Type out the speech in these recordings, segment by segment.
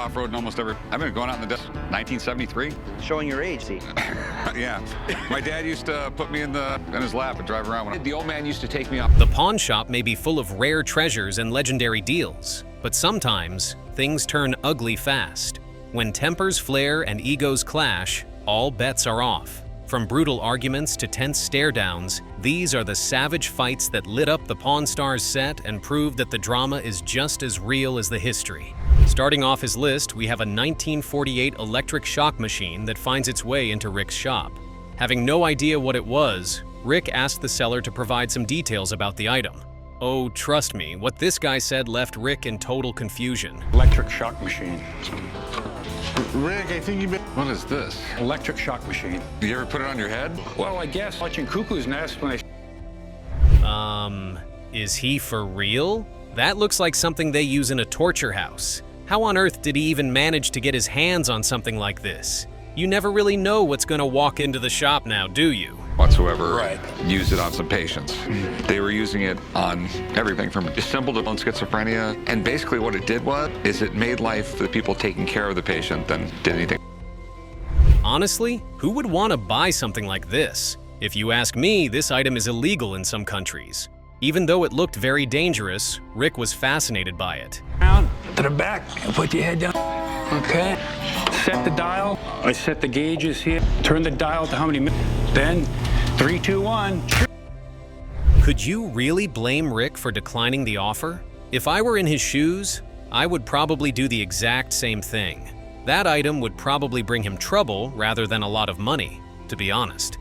off-road almost every. I've been going out in the desert 1973. Showing your age, see. Yeah. My dad used to put me in his lap and drive around. The old man used to take me off. The pawn shop may be full of rare treasures and legendary deals, but sometimes things turn ugly fast. When tempers flare and egos clash, all bets are off. From brutal arguments to tense stare-downs, these are the savage fights that lit up the Pawn Stars set and proved that the drama is just as real as the history. Starting off his list, we have a 1948 electric shock machine that finds its way into Rick's shop. Having no idea what it was, Rick asked the seller to provide some details about the item. Oh, trust me, what this guy said left Rick in total confusion. Electric shock machine. Rick, I think you've been... What is this? Electric shock machine. You ever put it on your head? Well, I guess watching Cuckoo's Nest when Is he for real? That looks like something they use in a torture house. How on earth did he even manage to get his hands on something like this? You never really know what's gonna walk into the shop now, do you? Whatsoever. Right. Used it on some patients. They were using it on everything from simple to schizophrenia. And basically what it did is it made life for the people taking care of the patient than did anything. Honestly, who would want to buy something like this? If you ask me, this item is illegal in some countries. Even though it looked very dangerous, Rick was fascinated by it. down to the back and put your head down. Okay. Set the dial. I set the gauges here. Turn the dial to how many minutes. Then 3, 2, 1. Could you really blame Rick for declining the offer? If I were in his shoes, I would probably do the exact same thing. That item would probably bring him trouble rather than a lot of money, to be honest.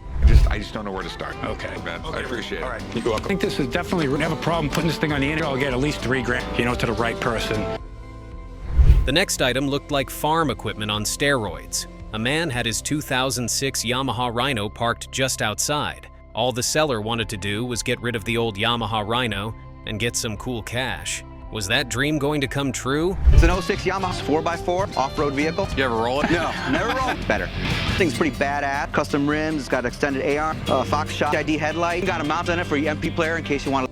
I just don't know where to start. Okay. Man, I appreciate it. All right. You're welcome. I think this is definitely, we're gonna have a problem putting this thing on the internet. I'll get at least $3,000, to the right person. The next item looked like farm equipment on steroids. A man had his 2006 Yamaha Rhino parked just outside. All the seller wanted to do was get rid of the old Yamaha Rhino and get some cool cash. Was that dream going to come true? It's an 06 Yamaha 4x4 off-road vehicle. You ever roll it? No, never rolled. Better. Thing's pretty badass. Custom rims, it's got extended AR, Fox Shot ID headlight. Got a mount on it for your MP player in case you want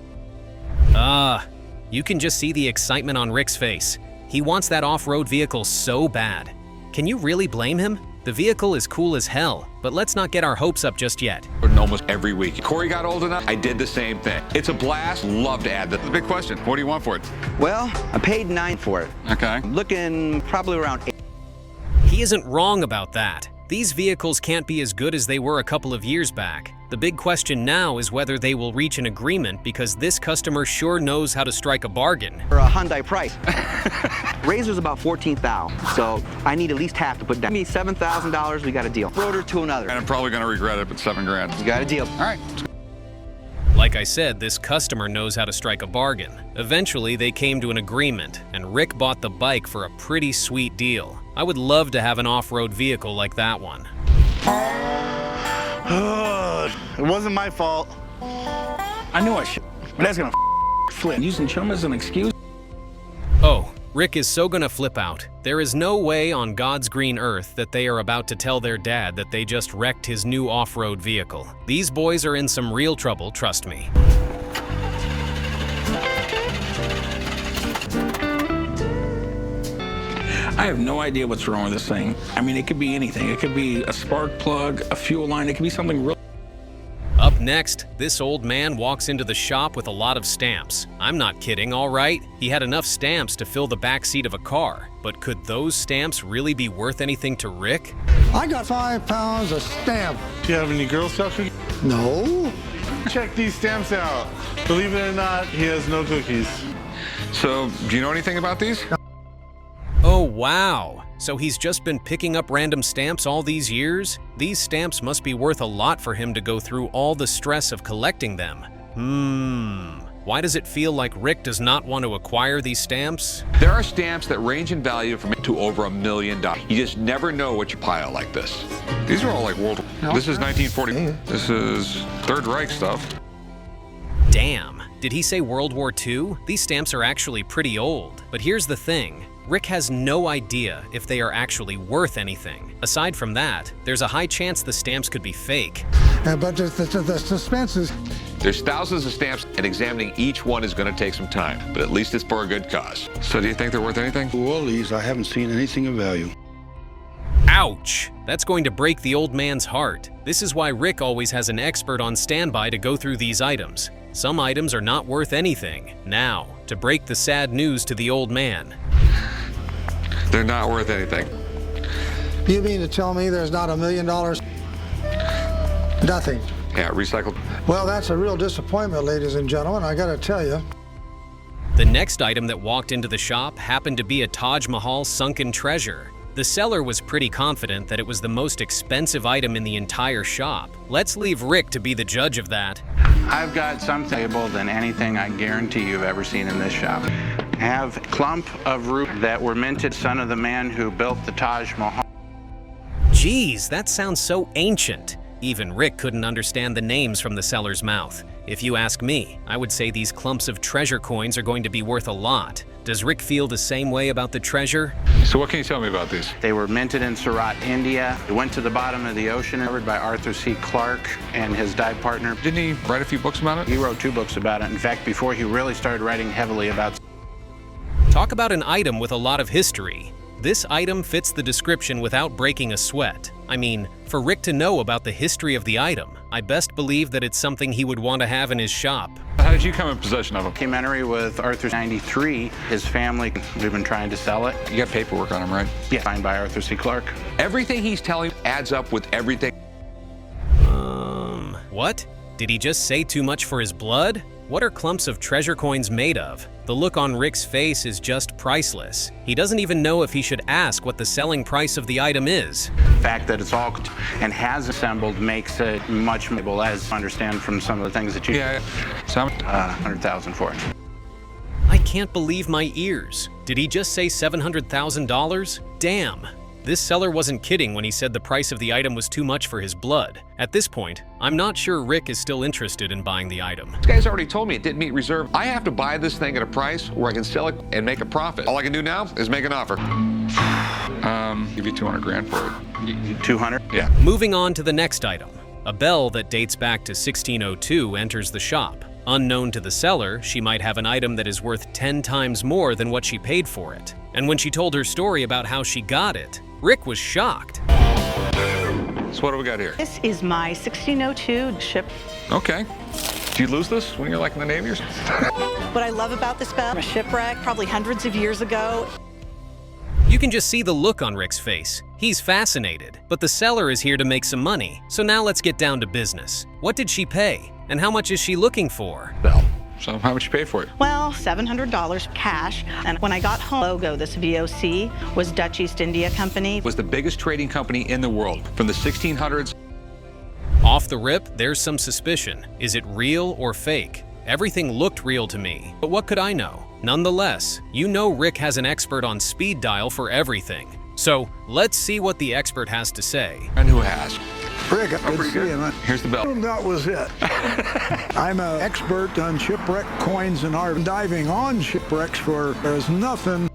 to... You can just see the excitement on Rick's face. He wants that off-road vehicle so bad. Can you really blame him? The vehicle is cool as hell, but let's not get our hopes up just yet. Almost every week. Corey got old enough, I did the same thing. It's a blast, love to add that. The big question, what do you want for it? Well, I paid $9 for it. Okay. I'm looking probably around $8. He isn't wrong about that. These vehicles can't be as good as they were a couple of years back. The big question now is whether they will reach an agreement because this customer sure knows how to strike a bargain. For a Hyundai price. Razor's about $14,000, so I need at least half to put down. Give me $7,000, we got a deal. Rotor to another. And I'm probably gonna regret it, but $7,000. We got a deal. All right. Like I said, this customer knows how to strike a bargain. Eventually, they came to an agreement, and Rick bought the bike for a pretty sweet deal. I would love to have an off-road vehicle like that one. It wasn't my fault. I knew I should, but that's gonna flip. Using chum as an excuse. Oh, Rick is so gonna flip out. There is no way on God's green earth that they are about to tell their dad that they just wrecked his new off-road vehicle. These boys are in some real trouble, trust me. I have no idea what's wrong with this thing. I mean, it could be anything. It could be a spark plug, a fuel line. It could be something real. Up next, this old man walks into the shop with a lot of stamps. I'm not kidding, all right? He had enough stamps to fill the back seat of a car. But could those stamps really be worth anything to Rick? I got 5 pounds of stamp. Do you have any Girl Scout cookies? No. Check these stamps out. Believe it or not, he has no cookies. So, do you know anything about these? Oh, wow. So he's just been picking up random stamps all these years? These stamps must be worth a lot for him to go through all the stress of collecting them. Why does it feel like Rick does not want to acquire these stamps? There are stamps that range in value from to over $1 million. You just never know what you pile like this. These are all like World War. This is 1940. This is Third Reich stuff. Damn, did he say World War II? These stamps are actually pretty old. But here's the thing. Rick has no idea if they are actually worth anything. Aside from that, there's a high chance the stamps could be fake. But the suspense is... There's thousands of stamps, and examining each one is going to take some time, but at least it's for a good cause. So do you think they're worth anything? Woolies, I haven't seen anything of value. Ouch! That's going to break the old man's heart. This is why Rick always has an expert on standby to go through these items. Some items are not worth anything. Now, to break the sad news to the old man. They're not worth anything. You mean to tell me there's not $1 million? Nothing. Yeah, recycled. Well, that's a real disappointment, ladies and gentlemen, I gotta tell you. The next item that walked into the shop happened to be a Taj Mahal sunken treasure. The seller was pretty confident that it was the most expensive item in the entire shop. Let's leave Rick to be the judge of that. I've got something valuable than anything I guarantee you've ever seen in this shop. I have a clump of rubies that were minted, son of the man who built the Taj Mahal. Geez, that sounds so ancient. Even Rick couldn't understand the names from the seller's mouth. If you ask me, I would say these clumps of treasure coins are going to be worth a lot. Does Rick feel the same way about the treasure? So what can you tell me about these? They were minted in Surat, India. They went to the bottom of the ocean, covered by Arthur C. Clarke and his dive partner. Didn't he write a few books about it? He wrote 2 books about it. In fact, before he really started writing heavily about... Talk about an item with a lot of history. This item fits the description without breaking a sweat. I mean, for Rick to know about the history of the item, I best believe that it's something he would want to have in his shop. How did you come in possession of them? Documentary with Arthur 93. His family, we've been trying to sell it. You got paperwork on them, right? Yeah, signed by Arthur C. Clarke. Everything he's telling adds up with everything. What? Did he just say too much for his blood? What are clumps of treasure coins made of? The look on Rick's face is just priceless. He doesn't even know if he should ask what the selling price of the item is. The fact that it's all and has assembled makes it much more, as understand from some of the things that you... Yeah, some... 100,000 for it. I can't believe my ears. Did he just say $700,000? Damn. This seller wasn't kidding when he said the price of the item was too much for his blood. At this point, I'm not sure Rick is still interested in buying the item. This guy's already told me it didn't meet reserve. I have to buy this thing at a price where I can sell it and make a profit. All I can do now is make an offer. Give you 200 grand for it. 200? Yeah. Moving on to the next item. A bell that dates back to 1602 enters the shop. Unknown to the seller, she might have an item that is worth 10 times more than what she paid for it. And when she told her story about how she got it, Rick was shocked. So what do we got here? This is my 1602 ship. Okay. Do you lose this when you're like in the Navy or something? What I love about this bell, a shipwreck probably hundreds of years ago. You can just see the look on Rick's face. He's fascinated, but the seller is here to make some money. So now let's get down to business. What did she pay? And how much is she looking for? Bell. So how much you pay for it? Well, $700 cash. And when I got home, logo, this VOC, was Dutch East India Company. It was the biggest trading company in the world from the 1600s. Off the rip, there's some suspicion. Is it real or fake? Everything looked real to me, but what could I know? Nonetheless, you know Rick has an expert on speed dial for everything. So let's see what the expert has to say. And who has? Rick, good to see you, man. Here's the bell. That was it. I'm an expert on shipwreck coins and art diving on shipwrecks for there's nothing.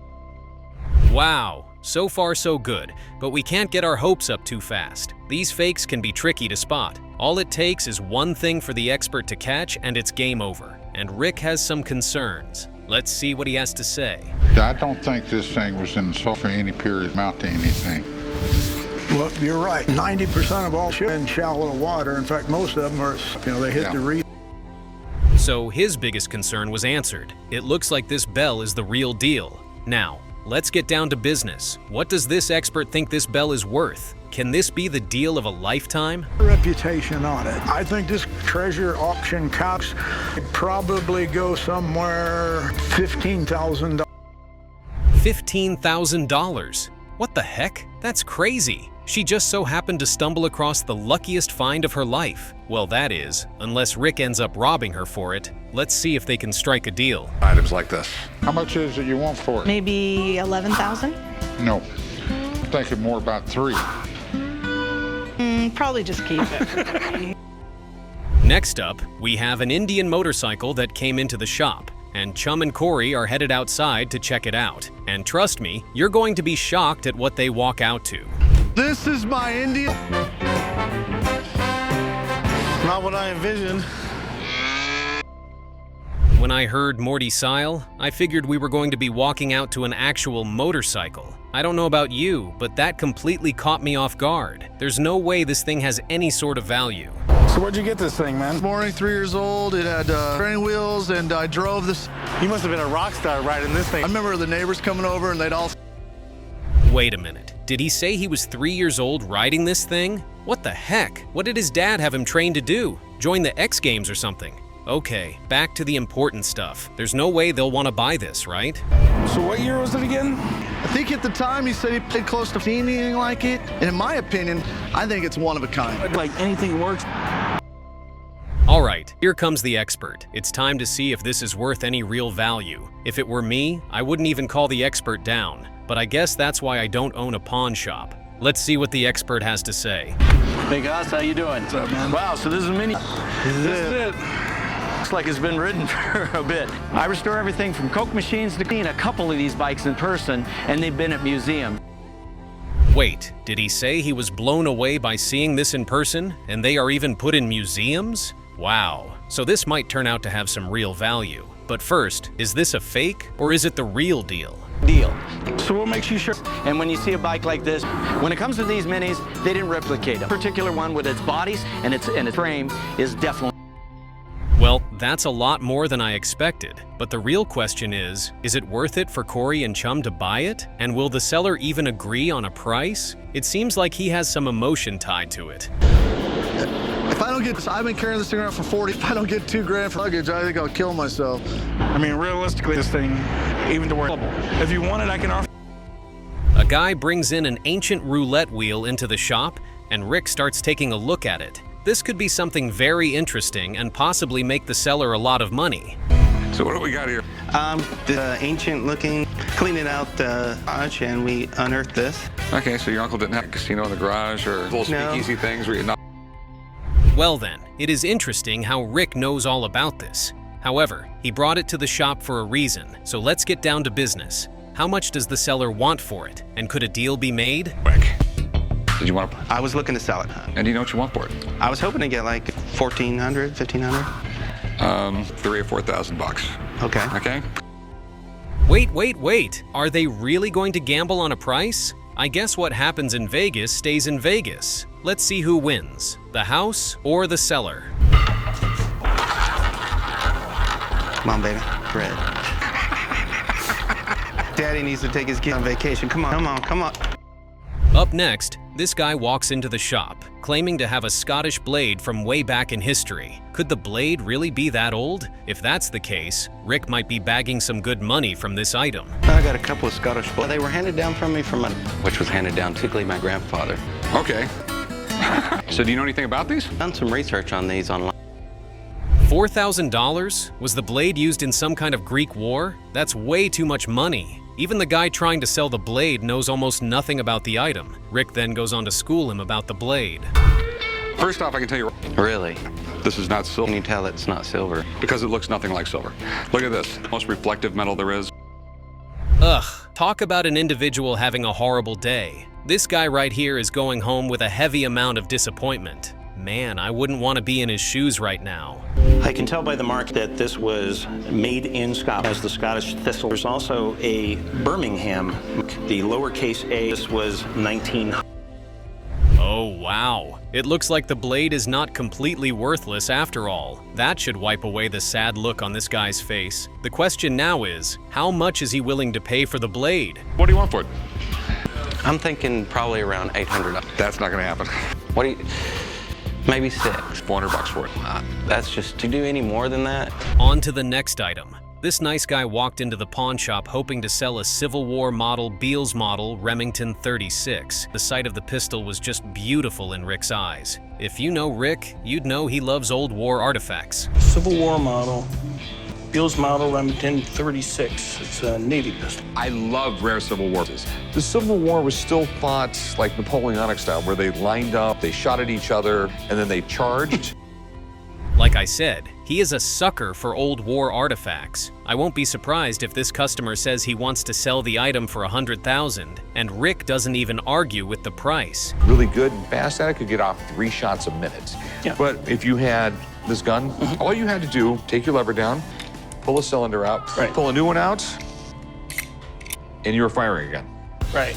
Wow, so far so good, but we can't get our hopes up too fast. These fakes can be tricky to spot. All it takes is one thing for the expert to catch and it's game over. And Rick has some concerns. Let's see what he has to say. I don't think this thing was in the salt for any period amount to anything. Well, you're right. 90% of all ships in shallow water. In fact, most of them are, they hit the reef. So his biggest concern was answered. It looks like this bell is the real deal. Now, let's get down to business. What does this expert think this bell is worth? Can this be the deal of a lifetime? Reputation on it. I think this treasure auction costs probably go somewhere $15,000. $15,000? What the heck? That's crazy. She just so happened to stumble across the luckiest find of her life. Well, that is, unless Rick ends up robbing her for it. Let's see if they can strike a deal. Items like this. How much is it you want for it? Maybe 11,000? No. I'm thinking more about 3. Probably just keep it. Next up, we have an Indian motorcycle that came into the shop, and Chum and Corey are headed outside to check it out. And trust me, you're going to be shocked at what they walk out to. This is my Indian. Not what I envisioned. When I heard Morty Sile, I figured we were going to be walking out to an actual motorcycle. I don't know about you, but that completely caught me off guard. There's no way this thing has any sort of value. So where'd you get this thing, man? This morning, 3 years old. It had training wheels, and I drove this. You must have been a rock star riding this thing. I remember the neighbors coming over, and they'd all... Wait a minute. Did he say he was 3 years old riding this thing? What the heck? What did his dad have him trained to do? Join the X Games or something? Okay, back to the important stuff. There's no way they'll want to buy this, right? So what year was it again? I think at the time he said he paid close to seeing anything like it. And in my opinion, I think it's one of a kind. Like anything works. All right, here comes the expert. It's time to see if this is worth any real value. If it were me, I wouldn't even call the expert down. But I guess that's why I don't own a pawn shop. Let's see what the expert has to say. Hey guys, how you doing? What's up, man? Wow, so this is a mini. This is it. Looks like it's been ridden for a bit. I restore everything from Coke machines to clean a couple of these bikes in person, and they've been at museums. Wait, did he say he was blown away by seeing this in person, and they are even put in museums? Wow, so this might turn out to have some real value. But first, is this a fake, or is it the real deal? Deal. So what makes you sure? And when you see a bike like this, when it comes to these minis, they didn't replicate them. A particular one with its bodies and its frame is definitely. Well, that's a lot more than I expected. But the real question is it worth it for Corey and Chum to buy it? And will the seller even agree on a price? It seems like he has some emotion tied to it. If I don't get this, I've been carrying this thing around for 40. If I don't get $2,000 for luggage, I think I'll kill myself. I mean, realistically, this thing, even to work. If you want it, I can offer. A guy brings in an ancient roulette wheel into the shop, and Rick starts taking a look at it. This could be something very interesting and possibly make the seller a lot of money. So what do we got here? The ancient looking, cleaning out the garage, and we unearthed this. Okay, so your uncle didn't have a casino in the garage or little speakeasy things where you're not... Well then, it is interesting how Rick knows all about this. However, he brought it to the shop for a reason, so let's get down to business. How much does the seller want for it, and could a deal be made? Quick. Did you want to... I was looking to sell it. And do you know what you want for it? I was hoping to get like $1,400, $1,500. 3,000 or 4,000 bucks. Okay. Okay? Wait. Are they really going to gamble on a price? I guess what happens in Vegas stays in Vegas. Let's see who wins, the house or the seller. Come on, baby. Red. Daddy needs to take his kid on vacation. Come on. Up next, this guy walks into the shop, claiming to have a Scottish blade from way back in history. Could the blade really be that old? If that's the case, Rick might be bagging some good money from this item. I got a couple of Scottish blades. They were handed down from me from which was handed down to my grandfather. Okay. So do you know anything about these? Done some research on these online. $4,000? Was the blade used in some kind of Greek war? That's way too much money. Even the guy trying to sell the blade knows almost nothing about the item. Rick then goes on to school him about the blade. First off, I can tell you... Really? This is not silver. Can you tell it's not silver? Because it looks nothing like silver. Look at this. Most reflective metal there is. Ugh, talk about an individual having a horrible day. This guy right here is going home with a heavy amount of disappointment. Man, I wouldn't want to be in his shoes right now. I can tell by the mark that this was made in Scotland as the Scottish thistle. There's also a Birmingham, the lowercase a. This was 1900. Oh wow, it looks like the blade is not completely worthless after all. That should wipe away the sad look on this guy's face. The question now is, how much is he willing to pay for the blade? What do you want for it? I'm thinking probably around $800. That's not going to happen. What do you... Maybe 6. 400 bucks for it. That's just, to do any more than that? On to the next item. This nice guy walked into the pawn shop hoping to sell a Civil War model Beals model Remington 36. The sight of the pistol was just beautiful in Rick's eyes. If you know Rick, you'd know he loves old war artifacts. Civil War model, Beals model Remington 36. It's a Navy pistol. I love rare Civil War. The Civil War was still fought like Napoleonic style, where they lined up, they shot at each other, and then they charged. Like I said, he is a sucker for old war artifacts. I won't be surprised if this customer says he wants to sell the item for $100,000, and Rick doesn't even argue with the price. Really good and fast at it could get off 3 shots a minute. Yeah. But if you had this gun, all you had to do, take your lever down, pull a cylinder out, pull a new one out, and you were firing again. Right.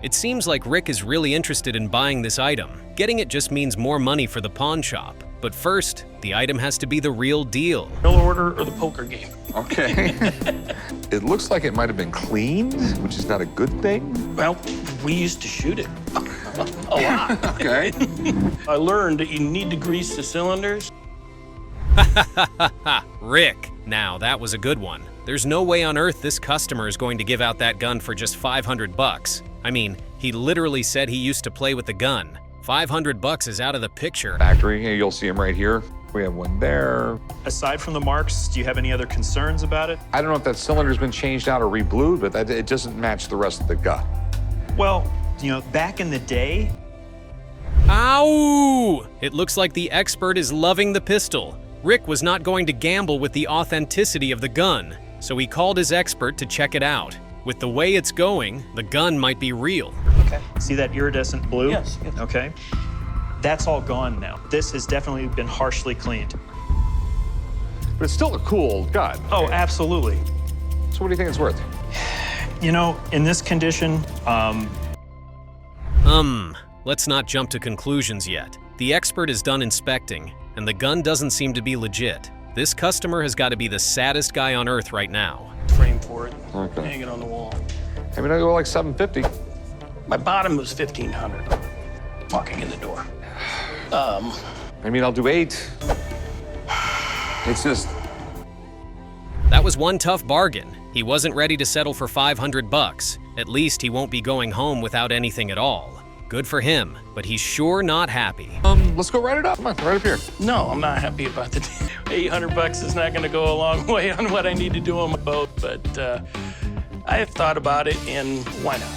It seems like Rick is really interested in buying this item. Getting it just means more money for the pawn shop. But first, the item has to be the real deal. Mail order or the poker game? Okay. It looks like it might have been cleaned, which is not a good thing. Well, we used to shoot it a lot. Okay. I learned that you need to grease the cylinders. Rick. Now, that was a good one. There's no way on earth this customer is going to give out that gun for just 500 bucks. I mean, he literally said he used to play with the gun. 500 bucks is out of the picture. Factory, here, you'll see him right here. We have one there. Aside from the marks, do you have any other concerns about it? I don't know if that cylinder's been changed out or re-blued, but it doesn't match the rest of the gun. Well, you know, back in the day... Ow! It looks like the expert is loving the pistol. Rick was not going to gamble with the authenticity of the gun, so he called his expert to check it out. With the way it's going, the gun might be real. Okay. See that iridescent blue? Yes. Okay. That's all gone now. This has definitely been harshly cleaned. But it's still a cool gun. Oh, absolutely. So what do you think it's worth? You know, in this condition, let's not jump to conclusions yet. The expert is done inspecting, and the gun doesn't seem to be legit. This customer has got to be the saddest guy on earth right now. Frame for it. Okay. Hang it on the wall. I mean, I go like 750. My bottom was 1,500. Walking in the door. I mean, I'll do 8. It's just... That was one tough bargain. He wasn't ready to settle for 500 bucks. At least he won't be going home without anything at all. Good for him, but he's sure not happy. Let's go write it up. Come on, right up here. No, I'm not happy about the 800 bucks is not going to go a long way on what I need to do on my boat, but I have thought about it, and why not?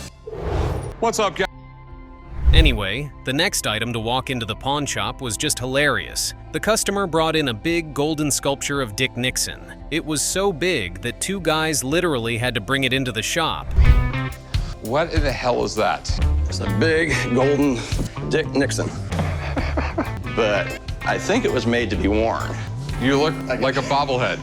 What's up, guys? Anyway, the next item to walk into the pawn shop was just hilarious. The customer brought in a big golden sculpture of Dick Nixon. It was so big that 2 guys literally had to bring it into the shop. What in the hell is that? It's a big golden Dick Nixon. But I think it was made to be worn. You look like a bobblehead.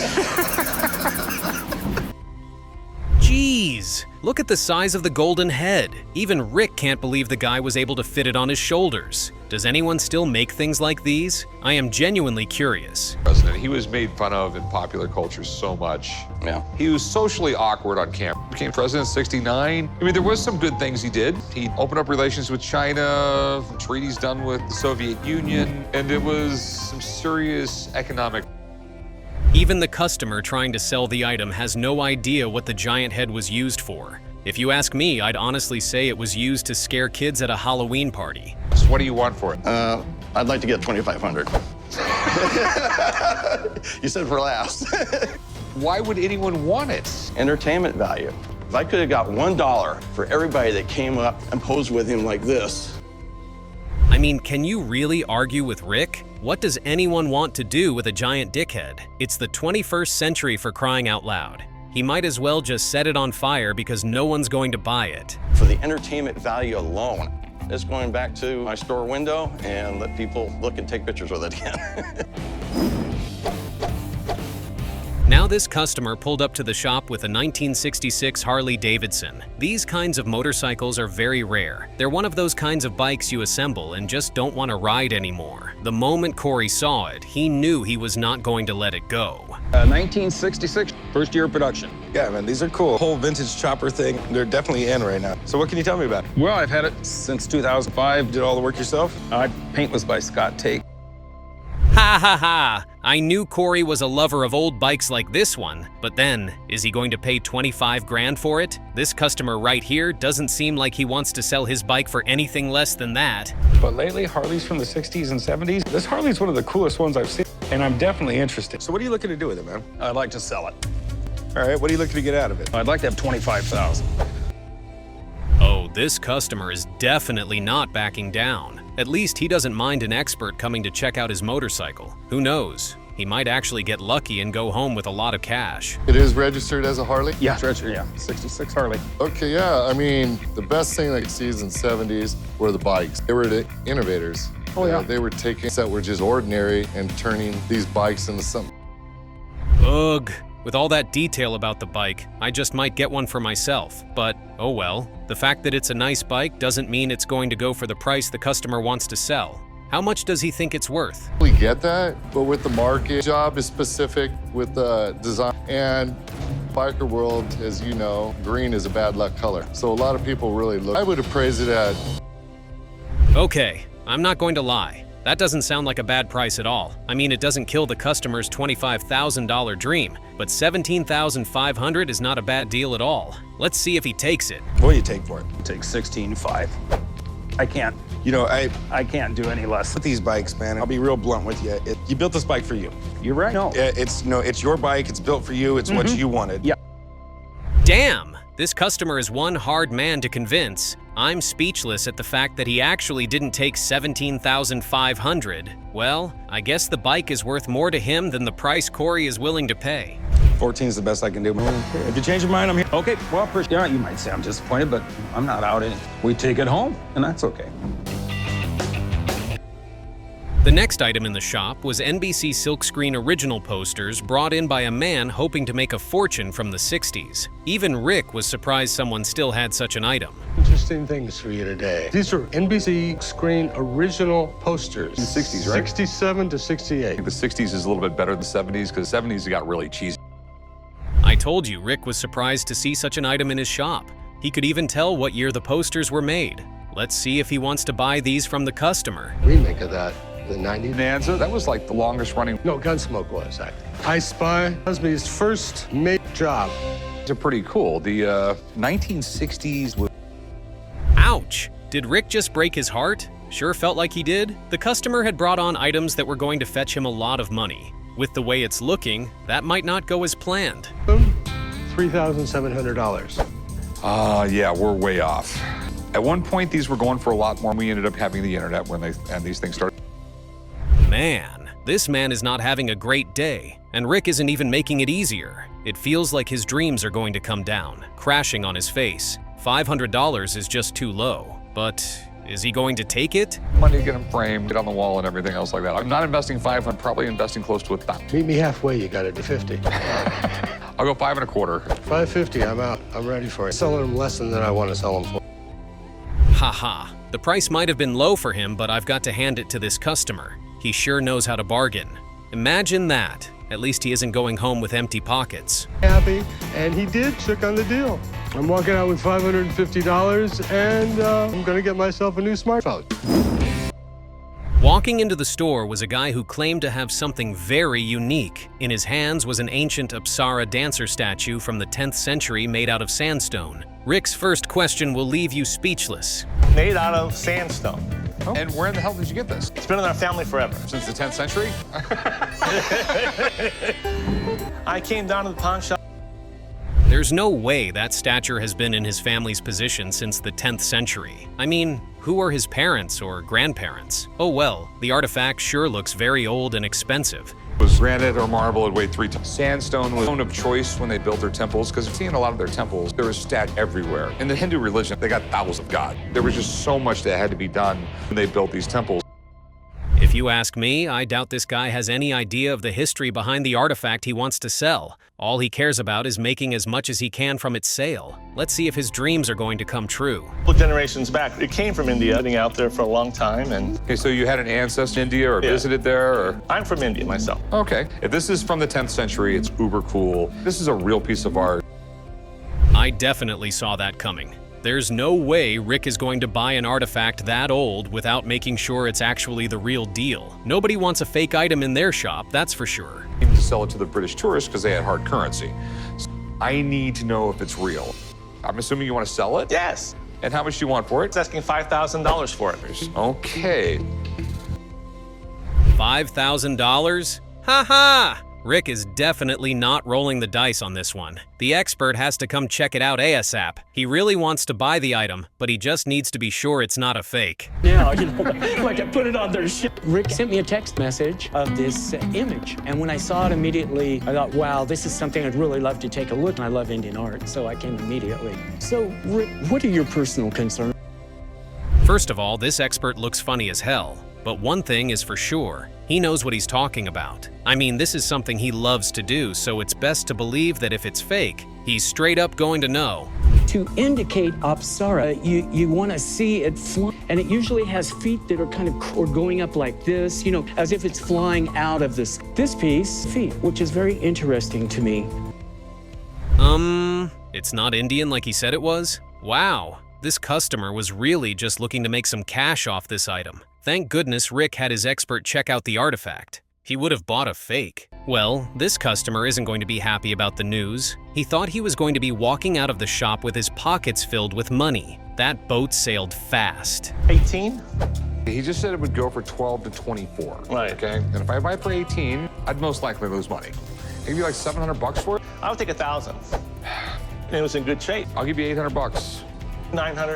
Jeez, look at the size of the golden head. Even Rick can't believe the guy was able to fit it on his shoulders. Does anyone still make things like these? I am genuinely curious. President, he was made fun of in popular culture so much. Yeah. He was socially awkward on camera. Became president in '69. I mean, there was some good things he did. He opened up relations with China, treaties done with the Soviet Union, and it was some serious economic. Even the customer trying to sell the item has no idea what the giant head was used for. If you ask me, I'd honestly say it was used to scare kids at a Halloween party. So what do you want for it? I'd like to get 2,500. You said for last. Why would anyone want it? Entertainment value. If I could have got $1 for everybody that came up and posed with him like this. I mean, can you really argue with Rick? What does anyone want to do with a giant dickhead? It's the 21st century, for crying out loud. He might as well just set it on fire because no one's going to buy it. For the entertainment value alone, it's going back to my store window and let people look and take pictures with it again. Now this customer pulled up to the shop with a 1966 Harley-Davidson. These kinds of motorcycles are very rare. They're one of those kinds of bikes you assemble and just don't want to ride anymore. The moment Corey saw it, he knew he was not going to let it go. 1966, first year of production. Yeah, man, these are cool. Whole vintage chopper thing, they're definitely in right now. So what can you tell me about it? Well, I've had it since 2005. Did all the work yourself? Paint was by Scott Tate. Ha ha ha! I knew Corey was a lover of old bikes like this one, but then, is he going to pay 25 grand for it? This customer right here doesn't seem like he wants to sell his bike for anything less than that. But lately, Harleys from the 60s and 70s, this Harley's one of the coolest ones I've seen, and I'm definitely interested. So what are you looking to do with it, man? I'd like to sell it. All right, what are you looking to get out of it? I'd like to have 25,000. Oh, this customer is definitely not backing down. At least he doesn't mind an expert coming to check out his motorcycle. Who knows? He might actually get lucky and go home with a lot of cash. It is registered as a Harley? Yeah, treasure, yeah. 66 Harley. Okay, yeah. I mean, the best thing that sees in the 70s were the bikes. They were the innovators. Oh, yeah. They were taking things that were just ordinary and turning these bikes into something. Ugh. With all that detail about the bike, I just might get one for myself. But, oh well. The fact that it's a nice bike doesn't mean it's going to go for the price the customer wants to sell. How much does he think it's worth? We get that, but with the market, job is specific with the design. And biker world, as you know, green is a bad luck color. So a lot of people really look. I would appraise it at... Okay, I'm not going to lie. That doesn't sound like a bad price at all. I mean, it doesn't kill the customer's $25,000 dream, but $17,500 is not a bad deal at all. Let's see if he takes it. What do you take for it? Take $16,500. I can't. You know, I can't do any less. With these bikes, man, I'll be real blunt with you. You built this bike for you. You're right. No. It's your bike. It's built for you. It's what you wanted. Yeah. Damn! This customer is one hard man to convince. I'm speechless at the fact that he actually didn't take $17,500. Well, I guess the bike is worth more to him than the price Corey is willing to pay. 14 is the best I can do. If you change your mind, I'm here. Okay, well, yeah, you might say I'm disappointed, but I'm not out in it. We take it home, and that's okay. The next item in the shop was NBC silkscreen original posters brought in by a man hoping to make a fortune from the 60s. Even Rick was surprised someone still had such an item. Interesting things for you today. These are NBC screen original posters. In the 60s, right? 67 to 68. I think the 60s is a little bit better than the 70s because the 70s got really cheesy. I told you Rick was surprised to see such an item in his shop. He could even tell what year the posters were made. Let's see if he wants to buy these from the customer. Remake of that. The 90s? Nanza, that was like the longest running. No, Gunsmoke was. I Spy was his first made job. They're pretty cool. The 1960s was... Ouch! Did Rick just break his heart? Sure felt like he did. The customer had brought on items that were going to fetch him a lot of money. With the way it's looking, that might not go as planned. $3,700. Yeah, we're way off. At one point, these were going for a lot more. We ended up having the internet when these things started. Man, this man is not having a great day, and Rick isn't even making it easier. It feels like his dreams are going to come down, crashing on his face. $500 is just too low, but is he going to take it? Money to get them framed, get on the wall, and everything else like that. I'm not investing $500, probably investing close to $1,000. Meet me halfway, you got it to 50. I'll go 5 1/4. 550, I'm out. I'm ready for it. Selling them less than I want to sell them for. Haha, the price might have been low for him, but I've got to hand it to this customer. He sure knows how to bargain. Imagine that. At least he isn't going home with empty pockets. Happy, and he did check on the deal. I'm walking out with $550, and I'm gonna get myself a new smartphone. Walking into the store was a guy who claimed to have something very unique. In his hands was an ancient Apsara dancer statue from the 10th century made out of sandstone. Rick's first question will leave you speechless. Made out of sandstone. Oh. And where in the hell did you get this? It's been in our family forever. Since the 10th century? I came down to the pawn shop. There's no way that statue has been in his family's possession since the 10th century. I mean, who are his parents or grandparents? Oh well, the artifact sure looks very old and expensive. It was granite or marble, it weighed 3 tons. Sandstone was stone of choice when they built their temples, because seeing a lot of their temples, there was stat everywhere. In the Hindu religion, they got thousands of gods. There was just so much that had to be done when they built these temples. If you ask me, I doubt this guy has any idea of the history behind the artifact he wants to sell. All he cares about is making as much as he can from its sale. Let's see if his dreams are going to come true. Couple generations back, it came from India, living out there for a long time, and... Okay, so you had an ancestor in India or visited there, or? I'm from India myself. Okay. If this is from the 10th century, it's uber cool. This is a real piece of art. I definitely saw that coming. There's no way Rick is going to buy an artifact that old without making sure it's actually the real deal. Nobody wants a fake item in their shop, that's for sure. Even to sell it to the British tourists because they had hard currency. So I need to know if it's real. I'm assuming you want to sell it? Yes. And how much do you want for it? It's asking $5,000 for it. Okay. $5,000? Ha ha! Rick is definitely not rolling the dice on this one. The expert has to come check it out ASAP. He really wants to buy the item, but he just needs to be sure it's not a fake. Now, you know, like I put it on their ship. Rick sent me a text message of this image, and when I saw it immediately, I thought, wow, this is something I'd really love to take a look. And I love Indian art, so I came immediately. So, Rick, what are your personal concerns? First of all, this expert looks funny as hell. But one thing is for sure, he knows what he's talking about. I mean, this is something he loves to do, so it's best to believe that if it's fake, he's straight up going to know. To indicate apsara, you want to see it fly, and it usually has feet that are kind of or going up like this, you know, as if it's flying out of this piece, feet, which is very interesting to me. It's not Indian like he said it was? Wow, this customer was really just looking to make some cash off this item. Thank goodness Rick had his expert check out the artifact. He would have bought a fake. Well, this customer isn't going to be happy about the news. He thought he was going to be walking out of the shop with his pockets filled with money. That boat sailed fast. 18? He just said it would go for 12 to 24. Right. Okay. And if I buy it for 18, I'd most likely lose money. Give you like $700 for it? I would take 1,000. And it was in good shape. I'll give you $800. 900.